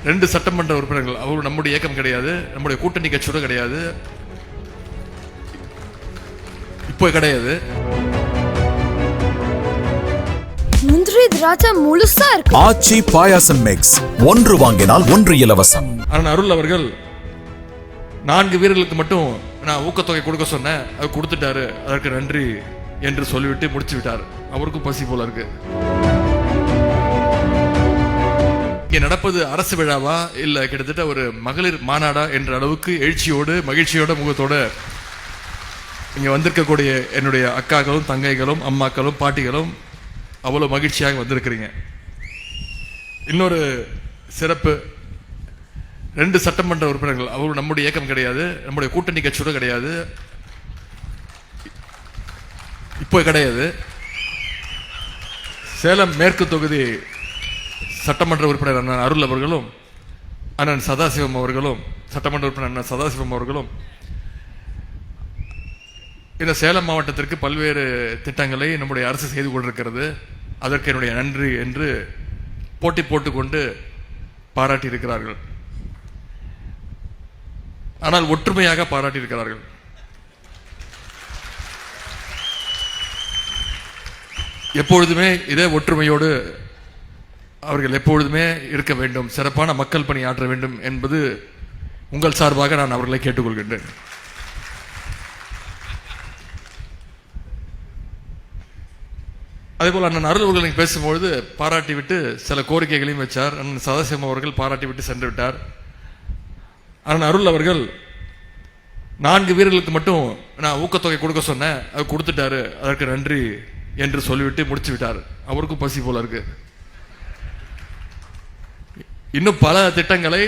2 சட்டமன்ற உறுப்பினர்கள், அவர் நம்முடைய இயக்கம் கிடையாது, நம்முடைய கூட்டணி கட்சியோட கிடையாது, இப்போ கிடையாது. முந்திரி திராட்சை முழுசா இருக்கு. ஆச்சி பாயாசம் மிக்ஸ், ஒன்று வாங்கினால் ஒன்று இலவசம். அண்ணன் அருள் அவர்கள் 4 வீரர்களுக்கு மட்டும் நான் ஊக்கத்தொகை கொடுக்க சொன்னேன், அது கொடுத்துட்டாரு, அதற்கு நன்றி என்று சொல்லிவிட்டு முடிச்சு விட்டார். அவருக்கும் பசி போல இருக்கு. இங்கே நடப்பது அரசு விழாவா இல்ல கிட்டத்தட்ட ஒரு மகளிர் மாநாடா என்ற அளவுக்கு எழுச்சியோடு மகிழ்ச்சியோட முகத்தோட இங்க வந்திருக்கக்கூடிய என்னுடைய அக்காக்களும் தங்கைகளும் அம்மாக்களும் பாட்டிகளும் அவ்வளவு மகிழ்ச்சியாக வந்திருக்கிறீங்க. இன்னொரு சிறப்பு, 2 சட்டமன்ற உறுப்பினர்கள், அவர் நம்முடைய இயக்கம் கிடையாது, நம்முடைய கூட்டணி கட்சியோட கிடையாது, இப்போ கிடையாது. சேலம் மேற்கு தொகுதி சட்டமன்ற உறுப்பினர் அண்ணன் அருள் அவர்களும் அண்ணன் சதாசிவம் அவர்களும், சட்டமன்ற உறுப்பினர் அண்ணன் சதாசிவம் அவர்களும் இந்த சேலம் மாவட்டத்திற்கு பல்வேறு திட்டங்களை நம்முடைய அரசு செய்து கொண்டிருக்கிறது, அதற்கு என்னுடைய நன்றி என்று போட்டி போட்டுக்கொண்டு பாராட்டி இருக்கிறார்கள். ஆனால் ஒற்றுமையாக பாராட்டி இருக்கிறார்கள். எப்பொழுதுமே இதே ஒற்றுமையோடு அவர்கள் எப்பொழுதுமே இருக்க வேண்டும், சிறப்பான மக்கள் பணி ஆற்ற வேண்டும் என்பது உங்கள் சார்பாக நான் அவர்களை கேட்டுக்கொள்கின்றேன். அதேபோல் அண்ணன் அருள் அவர்கள் பேசும்பொழுது பாராட்டி விட்டு சில கோரிக்கைகளையும் வச்சார். அண்ணன் சதாசிவம் அவர்கள் பாராட்டி விட்டு சென்று விட்டார். அண்ணன் அருள் அவர்கள் 4 வீரர்களுக்கு மட்டும் நான் ஊக்கத்தொகை கொடுக்க சொன்னேன், அது கொடுத்துட்டாரு, அதற்கு நன்றி என்று சொல்லிவிட்டு முடிச்சு விட்டார். அவருக்கும் பசி போல இருக்கு. இன்னும் பல திட்டங்களை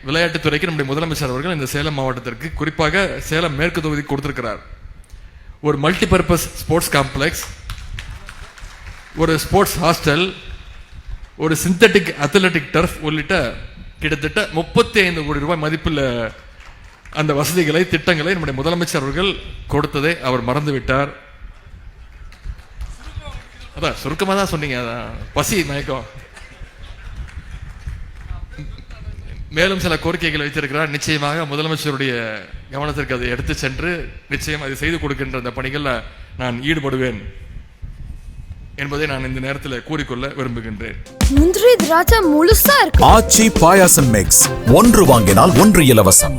விளையாட்டுத்துறைக்கு நம்முடைய முதலமைச்சர் அவர்கள் இந்த சேலம் மாவட்டத்திற்கு, குறிப்பாக சேலம் மேற்கு தொகுதிக்கு கொடுத்திருக்கிறார். ஒரு மல்டிபர்பஸ் ஸ்போர்ட்ஸ் காம்ப்ளெக்ஸ், ஒரு ஸ்போர்ட்ஸ் ஹாஸ்டல், ஒரு சிந்தட்டிக் அத்லெட்டிக் டர்ஃப் உள்ளிட்ட கிட்டத்தட்ட 35 கோடி ரூபாய் மதிப்பில் அந்த வசதிகளை திட்டங்களை நம்முடைய முதலமைச்சர் அவர்கள் கொடுத்ததை அவர் மறந்துவிட்டார். அதான் சுருக்கமாக தான் சொன்னீங்க, அதான் பசி மயக்கம். மேலும் சில கோரிக்கைகளை வைத்திருக்கிறார். நிச்சயமாக முதலமைச்சருடைய கவனத்திற்கு அதை எடுத்து சென்று நிச்சயம் அதை செய்து கொடுக்கின்ற அந்த பணிகளில் நான் ஈடுபடுவேன் என்பதை நான் இந்த நேரத்தில் கூறிக்கொள்ள விரும்புகின்றேன். முந்திரி திராட்சை முழுசா இருக்கு. ஆச்சி பாயாசம் மிக்ஸ், ஒன்று வாங்கினால் ஒன்று இலவசம்.